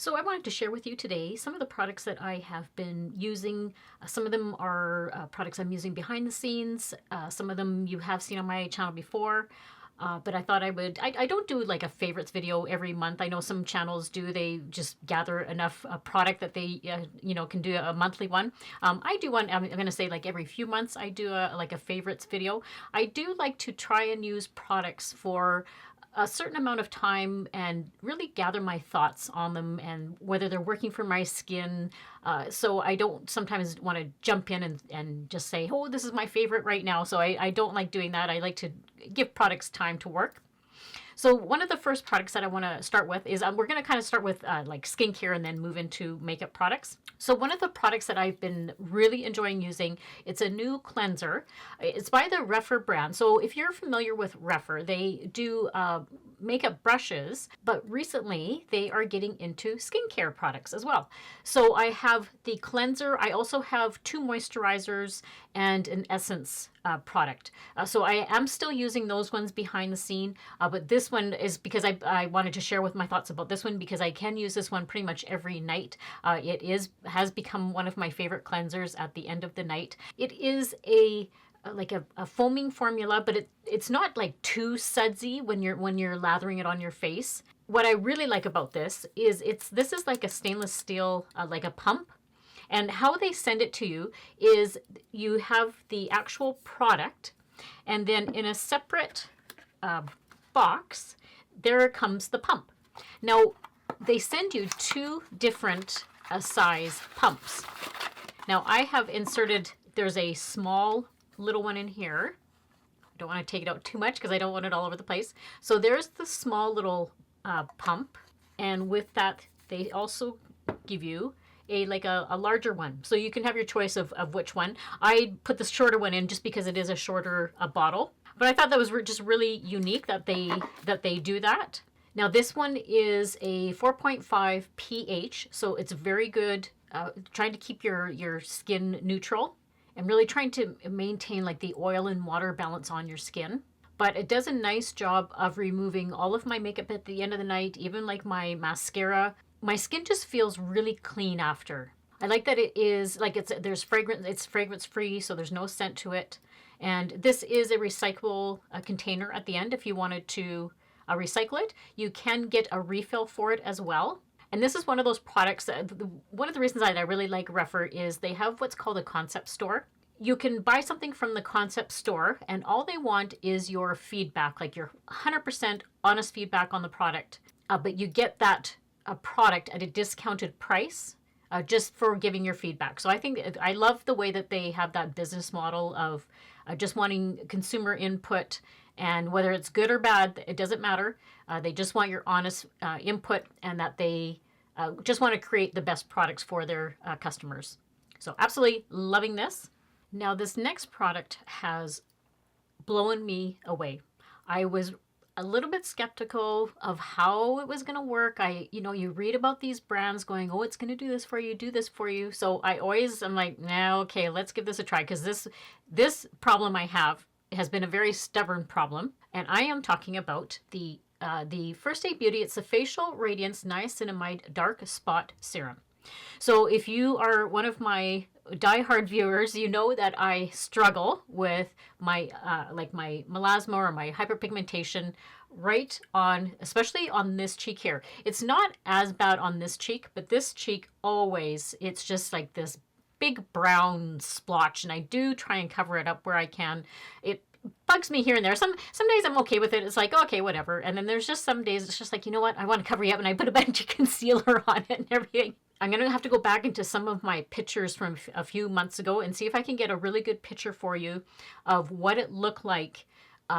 So I wanted to share with you today some of the products that I have been using. Some of them are products I'm using behind the scenes. Some of them you have seen on my channel before. But I thought I don't do like a favorites video every month. I know some channels do. They just gather enough product that they, can do a monthly one. I do one, I'm going to say like every few months I do like a favorites video. I do like to try and use products for a certain amount of time and really gather my thoughts on them and whether they're working for my skin. So I don't sometimes want to jump in and just say, oh, this is my favorite right now. So I don't like doing that. I like to give products time to work. So one of the first products that I want to start with is we're going to kind of start with like skincare and then move into makeup products. So one of the products that I've been really enjoying using, it's a new cleanser. It's by the Rephr brand. So if you're familiar with Rephr, they do makeup brushes, but recently they are getting into skincare products as well. So I have the cleanser. I also have 2 moisturizers and an essence product. So I am still using those ones behind the scene, but this one is because I wanted to share with my thoughts about this one because I can use this one pretty much every night. It has become one of my favorite cleansers at the end of the night. It is like a foaming formula, but it's not like too sudsy when you're lathering it on your face. What I really like about this is this is like a stainless steel like a pump. And how they send it to you is you have the actual product, and then in a separate box, there comes the pump. Now, they send you 2 different size pumps. Now, I have inserted, there's a small little one in here. I don't want to take it out too much because I don't want it all over the place. So there's the small little pump, and with that, they also give you a larger one, so you can have your choice of which one. I put the shorter one in just because it is a shorter bottle, but I thought that was just really unique that they do that. Now this one is a 4.5 pH, so it's very good, trying to keep your skin neutral and really trying to maintain like the oil and water balance on your skin. But it does a nice job of removing all of my makeup at the end of the night, even like my mascara. My skin just feels really clean after. I like that it is like it's fragrance free, so there's no scent to it. And this is a recyclable container at the end if you wanted to recycle it. You can get a refill for it as well. And this is one of those products that one of the reasons I really like Rephr is they have what's called a concept store. You can buy something from the concept store and all they want is your feedback, like your 100% honest feedback on the product. But you get that a product at a discounted price just for giving your feedback. So I love the way that they have that business model of just wanting consumer input, and whether it's good or bad, it doesn't matter. They just want your honest input, and that they just want to create the best products for their customers. So absolutely loving this. Now this next product has blown me away. I was a little bit skeptical of how it was going to work. You read about these brands going, oh, it's going to do this for you. So I'm like, nah, okay, let's give this a try. Because this problem I have has been a very stubborn problem. And I am talking about the First Aid Beauty. It's the Facial Radiance Niacinamide Dark Spot Serum. So if you are one of my diehard viewers, you know that I struggle with my my melasma or my hyperpigmentation right on, especially on this cheek here. It's not as bad on this cheek, but this cheek always, it's just like this big brown splotch, and I do try and cover it up where I can. It bugs me here and there. Some days I'm okay with it. It's like, okay, whatever. And then there's just some days it's just like, you know what? I want to cover you up, and I put a bunch of concealer on it and everything. I'm going to have to go back into some of my pictures from a few months ago and see if I can get a really good picture for you of what it looked like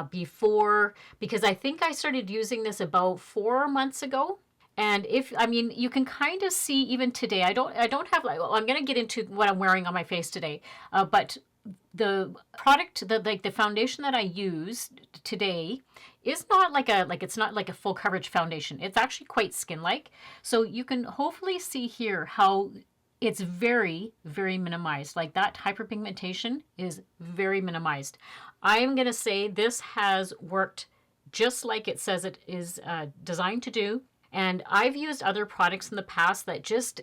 before, because I think I started using this about 4 months ago. And you can kind of see even today, I don't have I'm going to get into what I'm wearing on my face today, but the product, the foundation that I use today is not it's not like a full coverage foundation. It's actually quite skin-like. So you can hopefully see here how it's very, very minimized. Like that hyperpigmentation is very minimized. I'm going to say this has worked just like it says it is designed to do. And I've used other products in the past that just,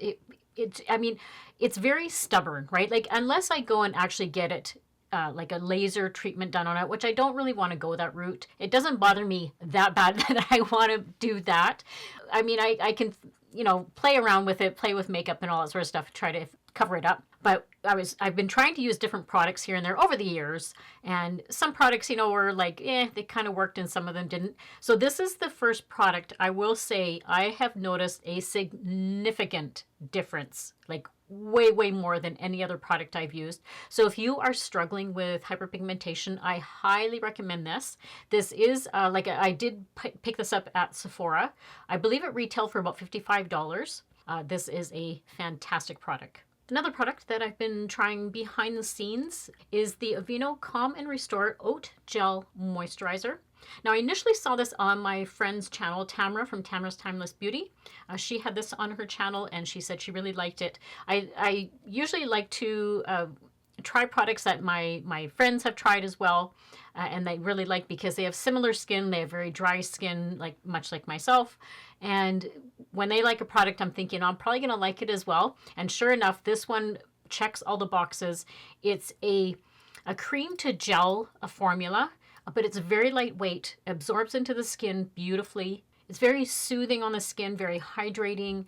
I mean, it's very stubborn, right? Like, unless I go and actually get it like a laser treatment done on it, which I don't really want to go that route. It doesn't bother me that bad that I want to do that. I mean, I can, you know, play around with it, play with makeup and all that sort of stuff, try to cover it up. But I've been trying to use different products here and there over the years. And some products, you know, were like, they kind of worked and some of them didn't. So this is the first product I will say I have noticed a significant difference, like way more than any other product I've used. So if you are struggling with hyperpigmentation, I highly recommend this. This is like I did pick this up at Sephora. I believe it retailed for about $55. This is a fantastic product. Another product that I've been trying behind the scenes is the Aveeno Calm and Restore Oat Gel Moisturizer. Now, I initially saw this on my friend's channel, Tamara from Tamara's Timeless Beauty. She had this on her channel and she said she really liked it. I usually like to try products that my friends have tried as well, and they really like because they have similar skin. They have very dry skin, like much like myself. And when they like a product, I'm thinking, I'm probably going to like it as well. And sure enough, this one checks all the boxes. It's a cream to gel formula, but it's very lightweight, absorbs into the skin beautifully. It's very soothing on the skin, very hydrating,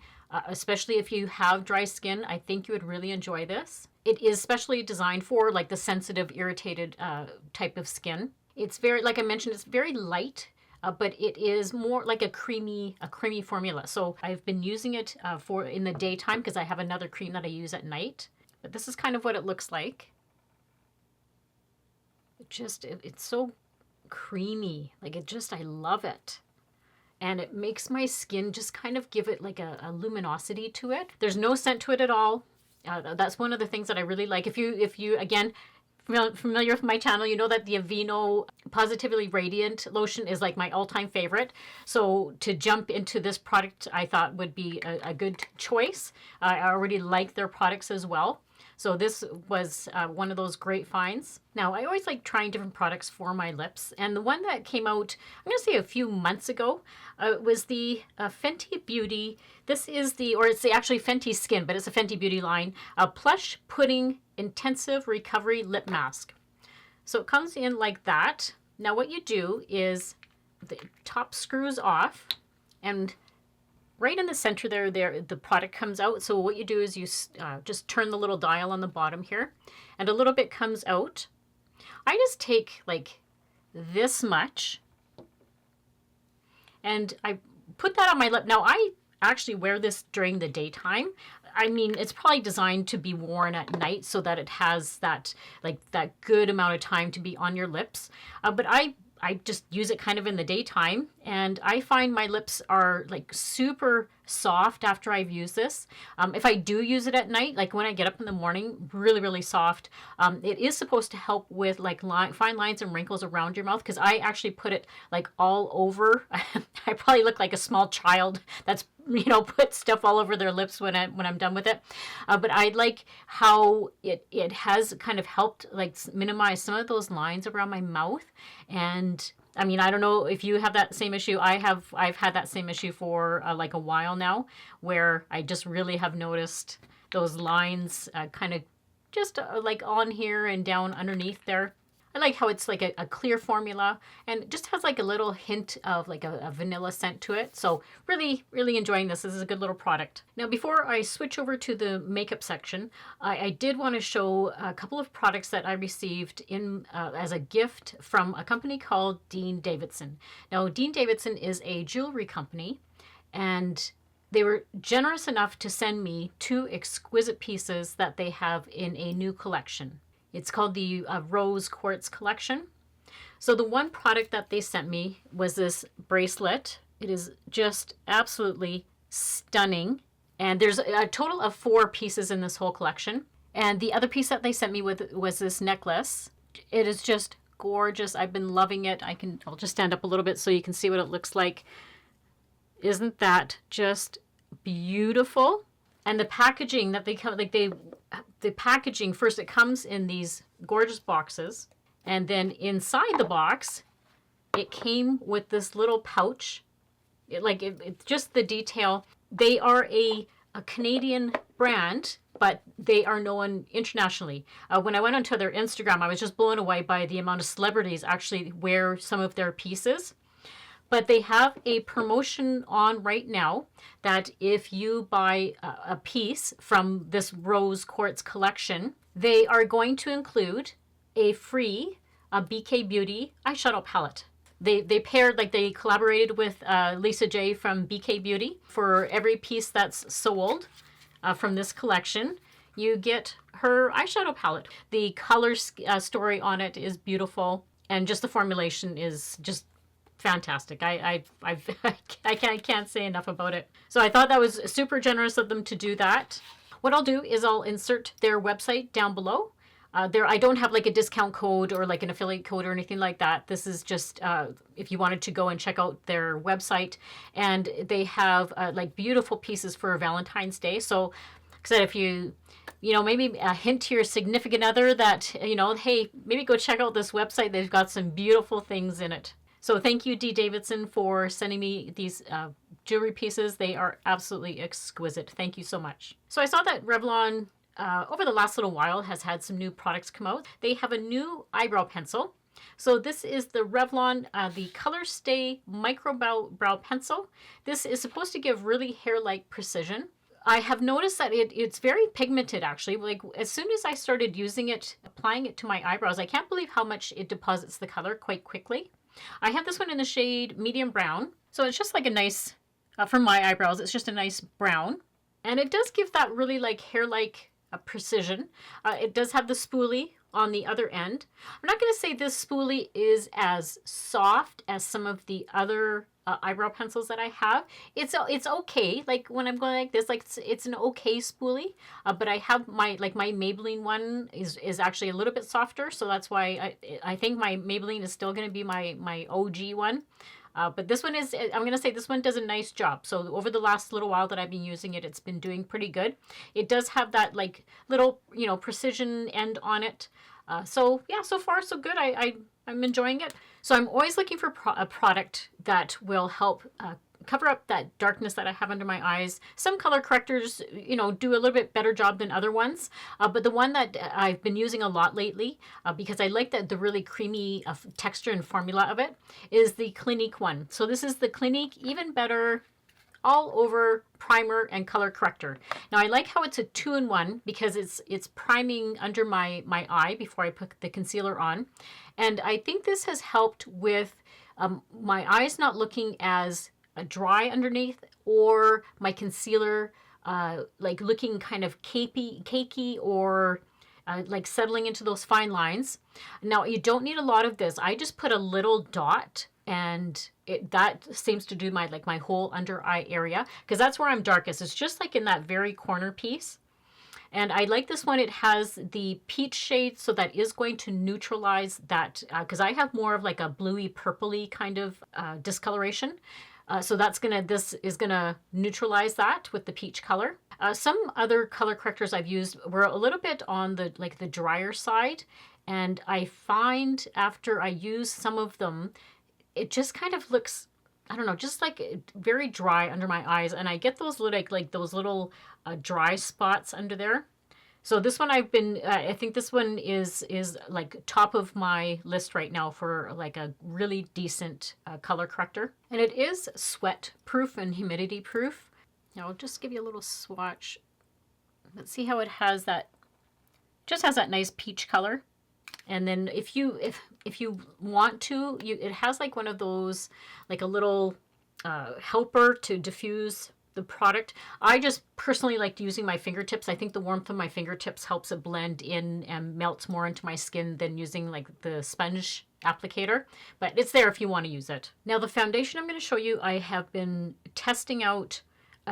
especially if you have dry skin. I think you would really enjoy this. It is specially designed for like the sensitive, irritated type of skin. It's very, like I mentioned, it's very light. But it is more like a creamy formula. So I've been using it for in the daytime because I have another cream that I use at night. But this is kind of what it looks like. It's so creamy. Like I love it. And it makes my skin just kind of give it like a luminosity to it. There's no scent to it at all. That's one of the things that I really like. If you again, familiar with my channel, you know that the Aveeno Positively Radiant lotion is like my all-time favorite. So to jump into this product, I thought would be a good choice. I already like their products as well. So this was one of those great finds. Now, I always like trying different products for my lips. And the one that came out, I'm going to say a few months ago, was the Fenty Beauty. This is it's actually Fenty Skin, but it's a Fenty Beauty line. Plush Pudding Intensive Recovery Lip Mask. So it comes in like that. Now what you do is the top screws off, and right in the center there the product comes out. So what you do is you just turn the little dial on the bottom here, and a little bit comes out. I just take like this much, and I put that on my lip. Now I actually wear this during the daytime. I mean, it's probably designed to be worn at night so that it has that good amount of time to be on your lips. But I just use it kind of in the daytime, and I find my lips are like super soft after I've used this. If I do use it at night, like when I get up in the morning, really soft. It is supposed to help with like fine lines and wrinkles around your mouth, because I actually put it like all over. I probably look like a small child that's put stuff all over their lips when I'm done with it. But I like how it has kind of helped like minimize some of those lines around my mouth. And I mean, I don't know if you have that same issue. I've had that same issue for like a while now, where I just really have noticed those lines kind of just like on here and down underneath there. I like how it's like a clear formula, and it just has like a little hint of like a vanilla scent to it. So really enjoying this. This is a good little product. Now, before I switch over to the makeup section, I did want to show a couple of products that I received in as a gift from a company called Dean Davidson. Now, Dean Davidson is a jewelry company, and they were generous enough to send me 2 exquisite pieces that they have in a new collection. It's called the Rose Quartz Collection. So the one product that they sent me was this bracelet. It is just absolutely stunning. And there's a total of 4 pieces in this whole collection. And the other piece that they sent me with was this necklace. It is just gorgeous. I've been loving it. I'll just stand up a little bit so you can see what it looks like. Isn't that just beautiful? And the packaging that they come, the packaging, first it comes in these gorgeous boxes, and then inside the box, it came with this little pouch It's just the detail. They are a Canadian brand, but they are known internationally. When I went onto their Instagram, I was just blown away by the amount of celebrities actually wear some of their pieces. But they have a promotion on right now that if you buy a piece from this Rose Quartz collection, they are going to include a free BK Beauty eyeshadow palette. They paired, like they collaborated with Lisa J from BK Beauty. For every piece that's sold from this collection, you get her eyeshadow palette. The color story on it is beautiful, and just the formulation is just fantastic. I can't say enough about it. So I thought that was super generous of them to do that. What I'll do is I'll insert their website down below. I don't have like a discount code or like an affiliate code or anything like that. This is just if you wanted to go and check out their website. And they have like beautiful pieces for Valentine's Day. So, like I said, if you maybe a hint to your significant other that, hey, maybe go check out this website. They've got some beautiful things in it. So thank you, D. Davidson, for sending me these jewelry pieces. They are absolutely exquisite. Thank you so much. So I saw that Revlon, over the last little while, has had some new products come out. They have a new eyebrow pencil. So this is the Revlon, the Colorstay Micro Brow Pencil. This is supposed to give really hair-like precision. I have noticed that it's very pigmented, actually. Like, as soon as I started using it, applying it to my eyebrows, I can't believe how much it deposits the color quite quickly. I have this one in the shade medium brown. So it's just like a nice, for my eyebrows, it's just a nice brown. And it does give that really like hair-like precision. It does have the spoolie on the other end. I'm not going to say this spoolie is as soft as some of the other eyebrow pencils that I have. It's okay. Like when I'm going like this, like it's an okay spoolie. But I have my Maybelline one is actually a little bit softer, so that's why I think my Maybelline is still going to be my OG one. But this one is, I'm going to say this one does a nice job. So over the last little while that I've been using it, it's been doing pretty good. It does have that like little, precision end on it. So yeah, so far so good. I'm enjoying it. So I'm always looking for a product that will help cover up that darkness that I have under my eyes. Some color correctors, do a little bit better job than other ones. But the one that I've been using a lot lately, because I like the really creamy texture and formula of it, is the Clinique one. So this is the Clinique Even Better All Over Primer and Color Corrector. Now I like how it's a 2-in-1 because it's priming under my eye before I put the concealer on. And I think this has helped with my eyes not looking as dry underneath, or my concealer like looking kind of cakey or like settling into those fine lines. Now you don't need a lot of this. I just put a little dot, and that seems to do my whole under eye area, because that's where I'm darkest. It's just like in that very corner piece. And I like this one. It has the peach shade, so that is going to neutralize that, because I have more of like a bluey purpley kind of discoloration. So this is gonna neutralize that with the peach color. Some other color correctors I've used were a little bit on the drier side, and I find after I use some of them, it just kind of looks, I don't know, just like very dry under my eyes, and I get those those little dry spots under there. So this one I think this one is like top of my list right now for like a really decent color corrector. And it is sweat proof and humidity proof. Now I'll just give you a little swatch. Let's see how it has that, just has that nice peach color. And then if you want to, it has like one of those, like a little helper to diffuse the product. I just personally liked using my fingertips. I think the warmth of my fingertips helps it blend in and melts more into my skin than using like the sponge applicator, but it's there if you want to use it. Now the foundation I'm going to show you, I have been testing out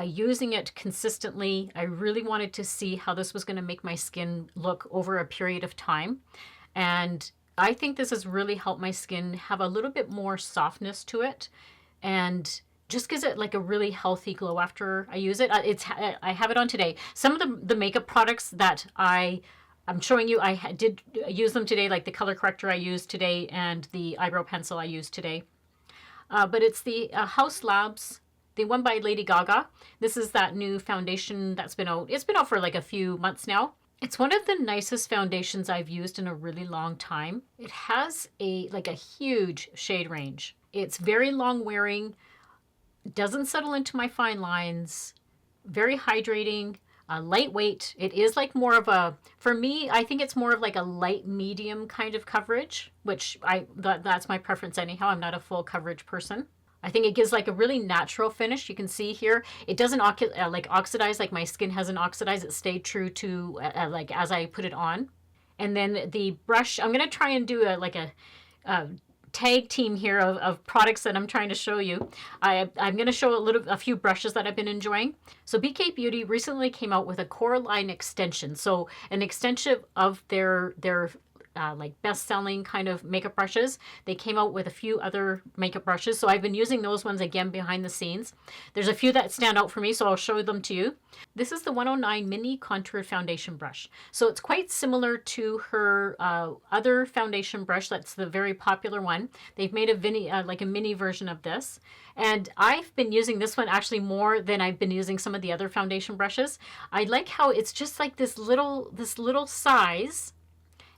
using it consistently. I really wanted to see how this was going to make my skin look over a period of time. And I think this has really helped my skin have a little bit more softness to it, and just gives it like a really healthy glow after I use it. I have it on today. Some of the makeup products that I'm showing you, I did use them today, like the color corrector I used today and the eyebrow pencil I used today. But it's the Haus Labs the one by Lady Gaga. This is that new foundation that's been out. It's been out for like a few months now. It's one of the nicest foundations I've used in a really long time. It has a huge shade range. It's very long wearing, doesn't settle into my fine lines, very hydrating, lightweight. It is like more of a, for me, I think it's more of like a light medium kind of coverage, which that's my preference anyhow. I'm not a full coverage person. I think it gives like a really natural finish. You can see here, it doesn't oxidize, like my skin hasn't oxidized. It stayed true to like as I put it on. And then the brush, I'm going to try and do a tag team here of products that I'm trying to show you. I'm going to show a few brushes that I've been enjoying. So BK Beauty recently came out with a Coraline extension. So an extension of their like best-selling kind of makeup brushes. They came out with a few other makeup brushes, so I've been using those ones again behind the scenes. There's a few that stand out for me, so I'll show them to you. This is the 109 Mini Contour Foundation Brush. So it's quite similar to her other foundation brush. That's the very popular one. They've made a mini version of this. And I've been using this one actually more than I've been using some of the other foundation brushes. I like how it's just like this little size,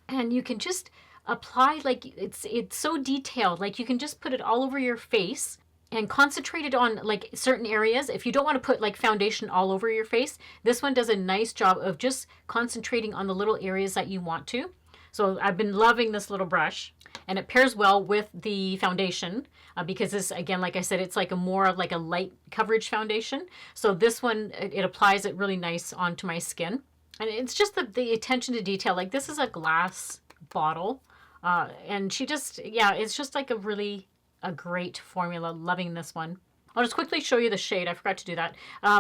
and you can just apply, like it's so detailed. Like you can just put it all over your face and concentrate it on like certain areas. If you don't want to put like foundation all over your face, this one does a nice job of just concentrating on the little areas that you want to. So I've been loving this little brush, and it pairs well with the foundation because this, again, like I said, it's like more of like a light coverage foundation. So this one, it applies it really nice onto my skin. And it's just the attention to detail. Like this is a glass bottle. And she just, yeah, it's just like a great formula. Loving this one. I'll just quickly show you the shade. I forgot to do that.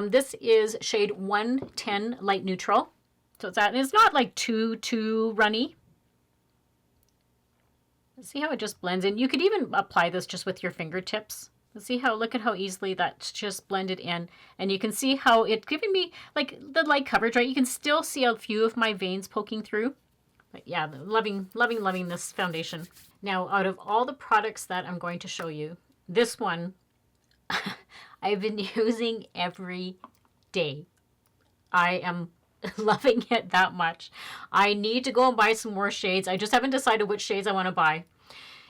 This is shade 110 Light Neutral. So it's that. And it's not like too runny. See how it just blends in? You could even apply this just with your fingertips. See how, look at how easily that's just blended in. And you can see how it's giving me like the light coverage, right? You can still see a few of my veins poking through. But yeah, loving this foundation. Now, out of all the products that I'm going to show you, this one I've been using every day. I am loving it that much. I need to go and buy some more shades. I just haven't decided which shades I want to buy.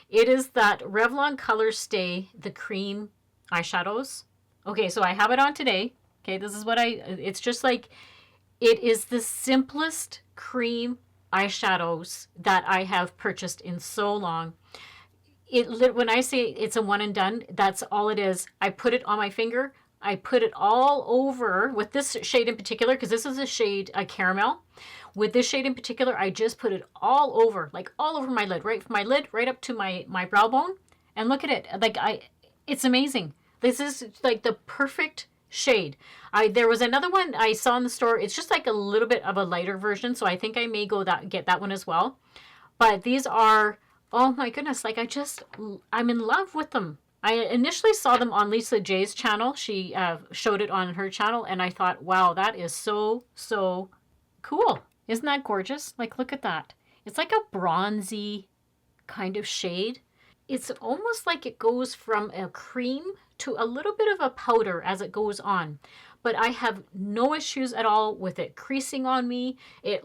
It is that Revlon Colorstay, the cream eyeshadows. Okay, so I have it on today. Okay, this is what it's just like, it is the simplest cream eyeshadows that I have purchased in so long. When I say it's a one and done, that's all it is. I put it on my finger. I put it all over with this shade in particular, because this is a shade, a caramel. With this shade in particular, I just put it all over, like all over my lid, right from my lid right up to my brow bone. And look at it, like it's amazing. This is like the perfect shade. There was another one I saw in the store. It's just like a little bit of a lighter version, so I think I may get that one as well. But these are, oh my goodness, like I'm in love with them. I initially saw them on Lisa J's channel. She showed it on her channel, and I thought, wow, that is so cool. Isn't that gorgeous? Like, look at that. It's like a bronzy kind of shade. It's almost like it goes from a cream to a little bit of a powder as it goes on. But I have no issues at all with it creasing on me. It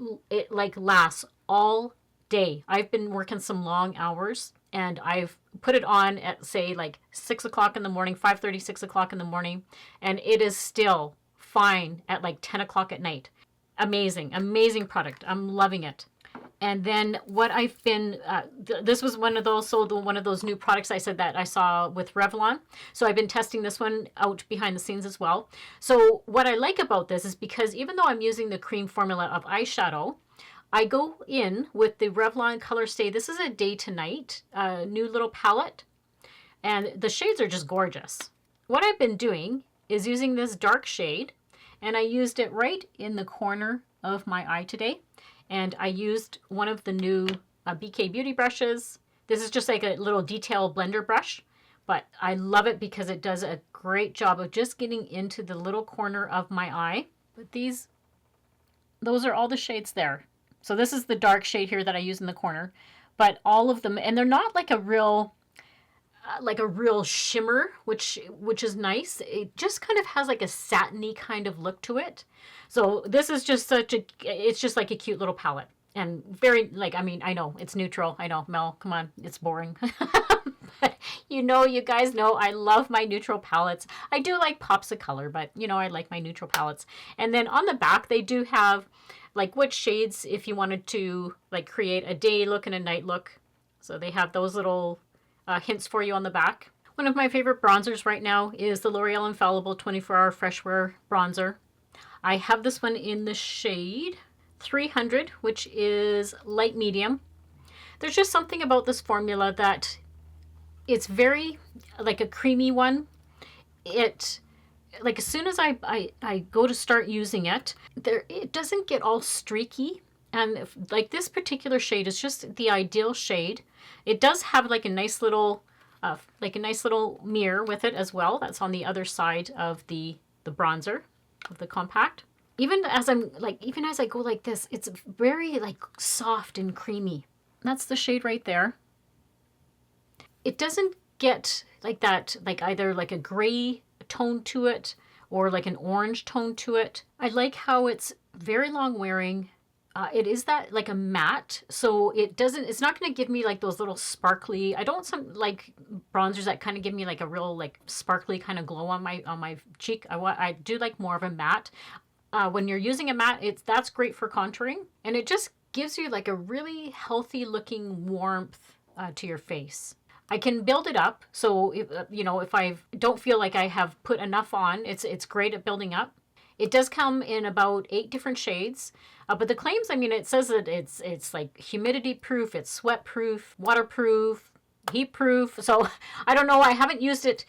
like lasts all day. I've been working some long hours, and I've put it on at, say, like 6 o'clock in the morning, 5:30, 6 o'clock in the morning, and it is still fine at like 10 o'clock at night. Amazing product. I'm loving it. And then what I've been, this was one of those new products I said that I saw with Revlon. So I've been testing this one out behind the scenes as well. So what I like about this is because even though I'm using the cream formula of eyeshadow, I go in with the Revlon Colorstay. This is a day to night new little palette. And the shades are just gorgeous. What I've been doing is using this dark shade, and I used it right in the corner of my eye today. And I used one of the new BK Beauty brushes. This is just like a little detail blender brush, but I love it because it does a great job of just getting into the little corner of my eye. But those are all the shades there. So this is the dark shade here that I use in the corner, but all of them, and they're not like a real, like a real shimmer, which is nice. It just kind of has like a satiny kind of look to it. So this is just it's just like a cute little palette. And very, like, I mean, I know it's neutral. I know, Mel, come on, it's boring. But you guys know I love my neutral palettes. I do like pops of color, but I like my neutral palettes. And then on the back, they do have like which shades if you wanted to like create a day look and a night look. So they have those little hints for you on the back. One of my favorite bronzers right now is the L'Oreal Infallible 24-Hour Fresh Wear Bronzer. I have this one in the shade 300, which is light medium. There's just something about this formula that it's very like a creamy one. It, like, as soon as I go to start using it, it doesn't get all streaky. And like this particular shade is just the ideal shade. It does have like a nice little mirror with it as well. That's on the other side of the bronzer of the compact. Even as I go like this, it's very like soft and creamy. That's the shade right there. It doesn't get like that, like either like a gray tone to it or like an orange tone to it. I like how it's very long wearing. It is that like a matte, so it's not going to give me like those little sparkly, I don't like bronzers that kind of give me like a real like sparkly kind of glow on my cheek. I do like more of a matte. When you're using a matte, that's great for contouring, and it just gives you like a really healthy looking warmth to your face. I can build it up, so if I don't feel like I have put enough on, it's great at building up. It does come in about 8 different shades, but the claims, I mean, it says that it's like humidity proof, it's sweat proof, waterproof, heat proof. So I don't know. I haven't used it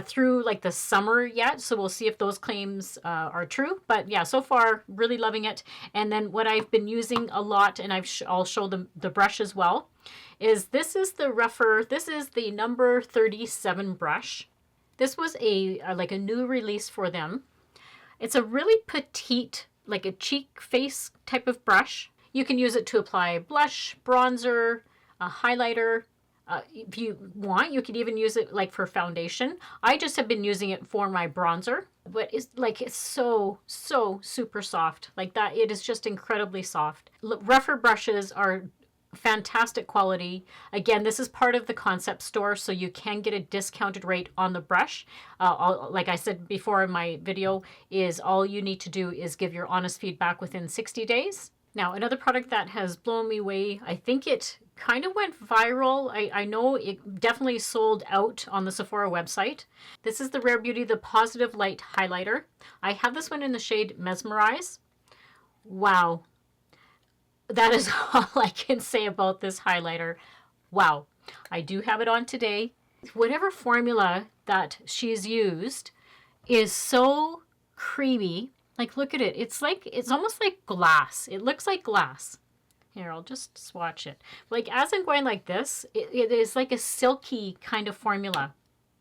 through like the summer yet, so we'll see if those claims are true. But yeah, so far really loving it. And then what I've been using a lot, and I'll show the brush as well, is this is the Rephr. This is the number 37 brush. This was like a new release for them. It's a really petite, like a cheek face type of brush. You can use it to apply blush, bronzer, a highlighter. If you want, you could even use it like for foundation. I just have been using it for my bronzer, but it's so super soft. Like that, it is just incredibly soft. Rephr brushes are fantastic quality. Again, this is part of the concept store, so you can get a discounted rate on the brush. Like I said before in my video, is all you need to do is give your honest feedback within 60 days. Now, another product that has blown me away, I think it kind of went viral. I know it definitely sold out on the Sephora website. This is the Rare Beauty, the Positive Light Highlighter. I have this one in the shade Mesmerize. Wow. That is all I can say about this highlighter. Wow. I do have it on today. Whatever formula that she's used is so creamy. Like, look at it. It's almost like glass. It looks like glass. Here, I'll just swatch it. Like, as I'm going like this, it is like a silky kind of formula.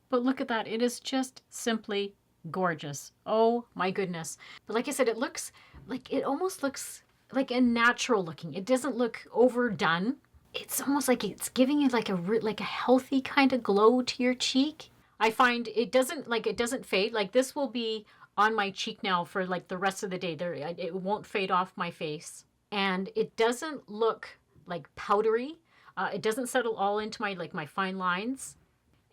But look at that. It is just simply gorgeous. Oh my goodness. But like I said, it almost looks like a natural looking. It doesn't look overdone. It's almost like it's giving you like a healthy kind of glow to your cheek. I find it doesn't fade. Like, this will be on my cheek now for like the rest of the day. It won't fade off my face. And it doesn't look like powdery. It doesn't settle all into my fine lines.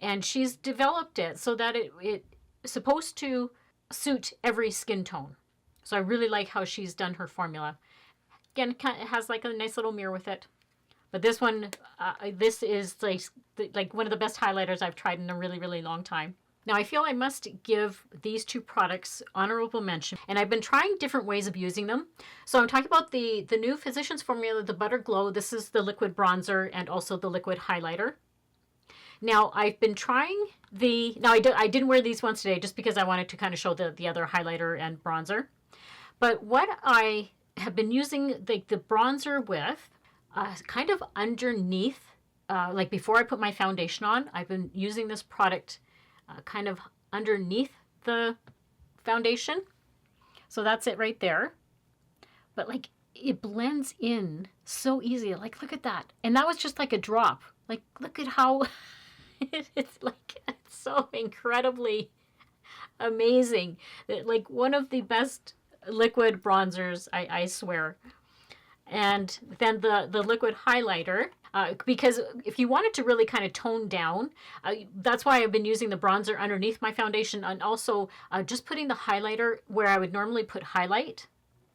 And she's developed it so that it's supposed to suit every skin tone. So I really like how she's done her formula. Again, it has like a nice little mirror with it. But this one, this is like one of the best highlighters I've tried in a really, really long time. Now, I feel I must give these 2 products honorable mention, and I've been trying different ways of using them. So I'm talking about the new Physicians Formula, the Butter Glow. This is the liquid bronzer and also the liquid highlighter. Now, I've been trying I didn't wear these ones today just because I wanted to kind of show the other highlighter and bronzer. But what I have been using the bronzer with, kind of underneath, like before I put my foundation on, I've been using this product kind of underneath the foundation. So that's it right there. But like, it blends in so easy. Like, look at that. And that was just like a drop. Like, look at how It's so incredibly amazing. Like one of the best liquid bronzers, I swear. And then the liquid highlighter, because if you wanted to really kind of tone down, that's why I've been using the bronzer underneath my foundation, and also just putting the highlighter where I would normally put highlight.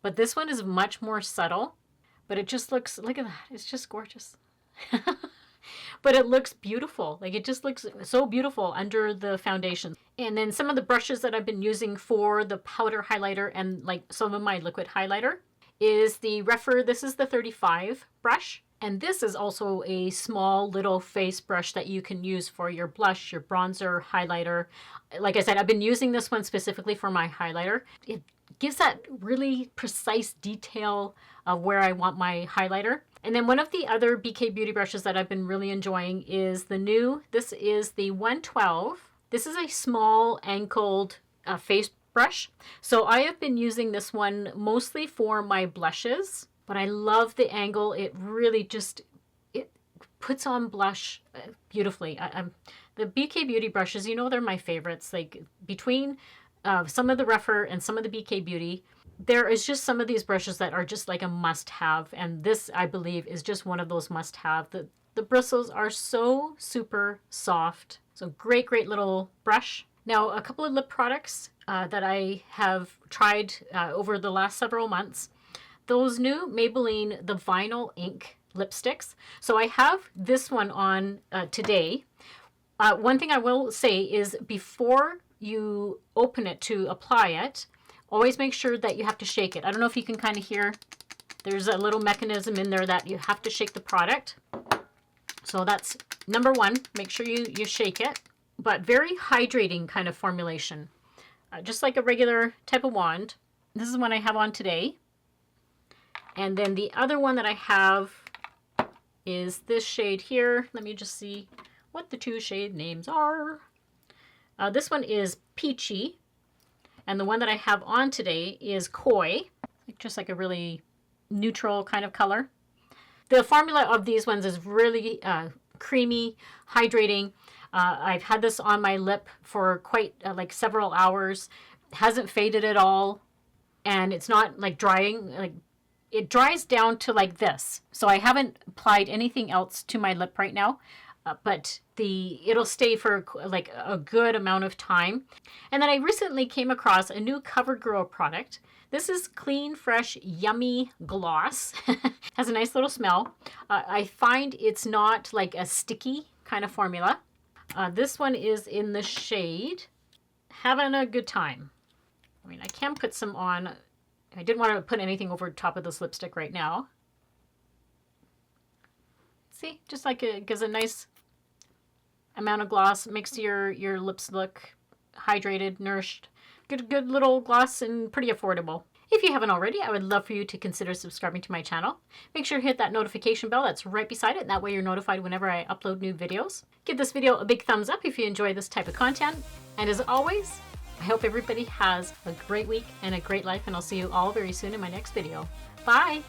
But this one is much more subtle, but it just looks, look at that, it's just gorgeous. But it looks beautiful. Like it just looks so beautiful under the foundation. And then some of the brushes that I've been using for the powder highlighter and like some of my liquid highlighter is the Rephr. This is the 35 brush. And this is also a small little face brush that you can use for your blush, your bronzer, highlighter. Like I said, I've been using this one specifically for my highlighter. It gives that really precise detail of where I want my highlighter. And then one of the other BK Beauty brushes that I've been really enjoying is this is the 112. This is a small angled face brush. So I have been using this one mostly for my blushes, but I love the angle. It really just, it puts on blush beautifully. The BK Beauty brushes, you know, they're my favorites. Like between some of the Rephr and some of the BK Beauty, there is just some of these brushes that are just like a must-have, and this, I believe, is just one of those must-have. The bristles are so super soft. So great little brush. Now, a couple of lip products that I have tried over the last several months. Those new Maybelline, the Vinyl Ink lipsticks. So I have this one on today. One thing I will say is before you open it to apply it, always make sure that you have to shake it. I don't know if you can kind of hear, there's a little mechanism in there that you have to shake the product. So that's number one, make sure you shake it. But very hydrating kind of formulation. Just like a regular type of wand. This is one I have on today. And then the other one that I have is this shade here. Let me just see what the two shade names are. This one is Peachy. And the one that I have on today is Coy, just like a really neutral kind of color. The formula of these ones is really creamy, hydrating. I've had this on my lip for quite like several hours. It hasn't faded at all. And it's not like drying, like it dries down to like this. So I haven't applied anything else to my lip right now. But it'll stay for like a good amount of time. And then I recently came across a new CoverGirl product. This is Clean Fresh Yummy Gloss. Has a nice little smell. I find it's not like a sticky kind of formula. This one is in the shade Having a Good Time. I mean, I can put some on. I didn't want to put anything over top of this lipstick right now. See, just like it gives a nice amount of gloss, makes your lips look hydrated, nourished. Good little gloss and pretty affordable. If you haven't already, I would love for you to consider subscribing to my channel. Make sure to hit that notification bell that's right beside it, and that way you're notified whenever I upload new videos. Give this video a big thumbs up if you enjoy this type of content. And as always, I hope everybody has a great week and a great life, and I'll see you all very soon in my next video. Bye!